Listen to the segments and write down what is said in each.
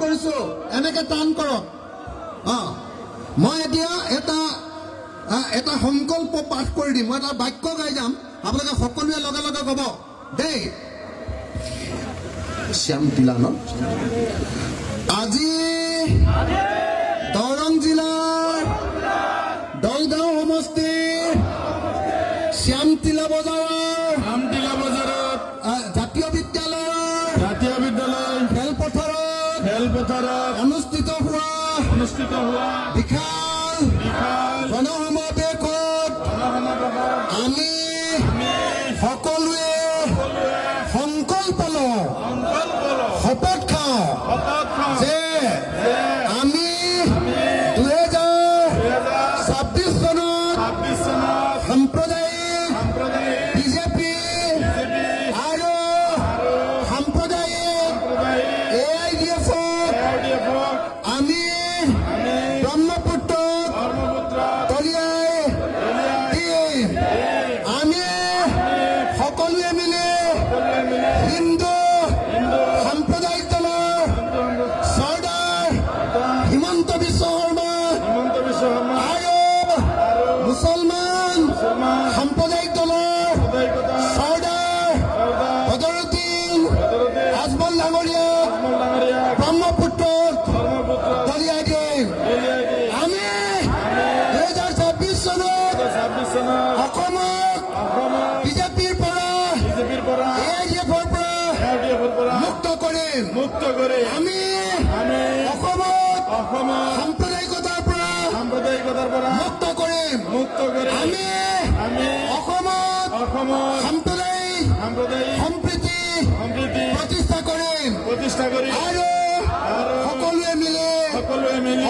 কৰিছো এনেকে টান কৰক মই এতিয়া এটা সংকল্প পাঠ কৰি দিম মই এটা বাক্য গাই যাম আপোনালোকে সকলোৱে লগে লগে ক'ব দেই শ্যাম তিলা ন আজি দৰং জিলাৰ দলগাঁও সমষ্টিৰ শ্যাম তিলা বজাৰত জাতীয় বিদ্যালয় খেলপথাৰত অনুষ্ঠিত হোৱা বিশাল জনসমাৱেশত আমি সকলোৱে সংকল্প লওঁ শপত খাওঁ যে আমি 2026 চনত সাম্প্ৰদায়িক বিজেপি আৰু সাম্প্ৰদায়িক AIDF-ক আমি ব্ৰহ্মপুত্ৰত দলিয়াই দিম আমি সকলোৱে মিলি হিন্দু সাম্প্ৰদায়িক দলৰ চৰ্দাৰ হিমন্ত বিশ্ব শৰ্মা আৰু মুছলমান সাম্প্ৰদায়িক দলৰ চৰ্দাৰ বদৰুদ্দিন আজমল ডাঙৰীয়াক ব্ৰহ্মপুত্ৰত দলিয়াই দিম আমি 2026 চনত অসমক বিজেপিৰ পৰা AIDF-ৰ পৰা মুক্ত কৰিম আমি অসমত সাম্প্ৰদায়িকতাৰ পৰা মুক্ত কৰিম আমি অসমত সাম্প্ৰদায়িক সম্প্ৰীতি প্ৰতিষ্ঠা কৰিম আৰু সকলোৱে মিলি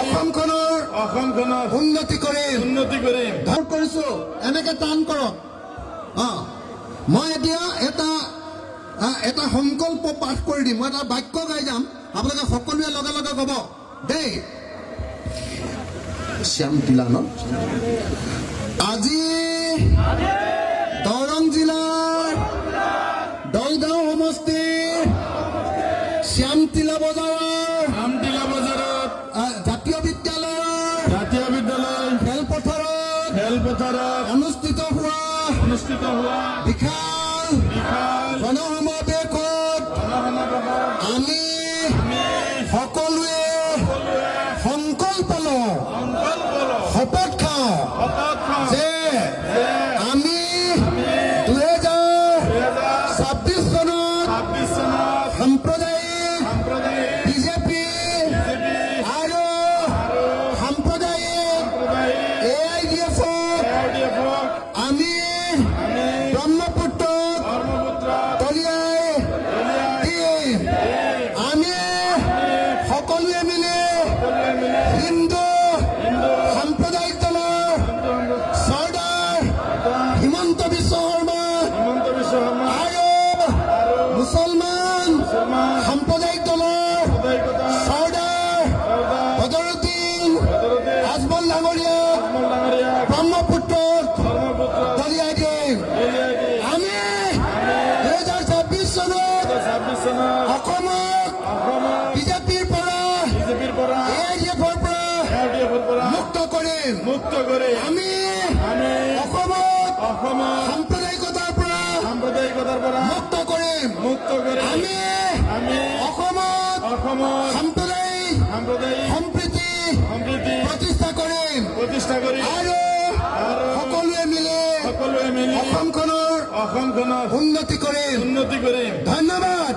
অসমখনৰ উন্নতি কৰিম কৰিছো এনেকে টান কৰক মই এতিয়া এটা সংকল্প পাঠ কৰি দিম মই এটা বাক্য গাই যাম আপোনালোকে সকলোৱে লগে লগে ক'ব দেই শ্যাম তিলা ন আজি দৰং জিলাৰ দলগাঁও সমষ্টিৰ শ্যাম তিলা বজাৰত জাতীয় বিদ্যালয় খেলপথাৰত অনুষ্ঠিত হোৱা বিশাল জনসমাৱেশত আমি সকলোৱে সংকল্প লওঁ শপত খাওঁ যে আমি 2026 চনত সাম্প্ৰদায়িক বিজেপি আৰু সাম্প্ৰদায়িক AIDF-ক আমি ব্ৰহ্মপুত্ৰত দলিয়াই দিম আমি সকলোৱে মিলি হিন্দু সাম্প্ৰদায়িক দলৰ চৰ্দাৰ হিমন্ত বিশ্ব শৰ্মা আৰু মুছলমান সাম্প্ৰদায়িক দলৰ চৰ্দাৰ বদৰুদ্দিন আজমল ডাঙৰীয়াক ব্ৰহ্মপুত্ৰত দলিয়াই দিম আমি 2026 চনত অসমক বিজেপিৰ পৰা AIDF-ৰ পৰা মুক্ত কৰিম আমি অসমত সাম্প্ৰদায়িকতাৰ পৰা মুক্ত কৰিম আমি অসমত সাম্প্ৰদায়িক সম্প্ৰীতি প্ৰতিষ্ঠা কৰিম আৰু সকলোৱে মিলি অসমখনৰ উন্নতি কৰিম ধন্যবাদ।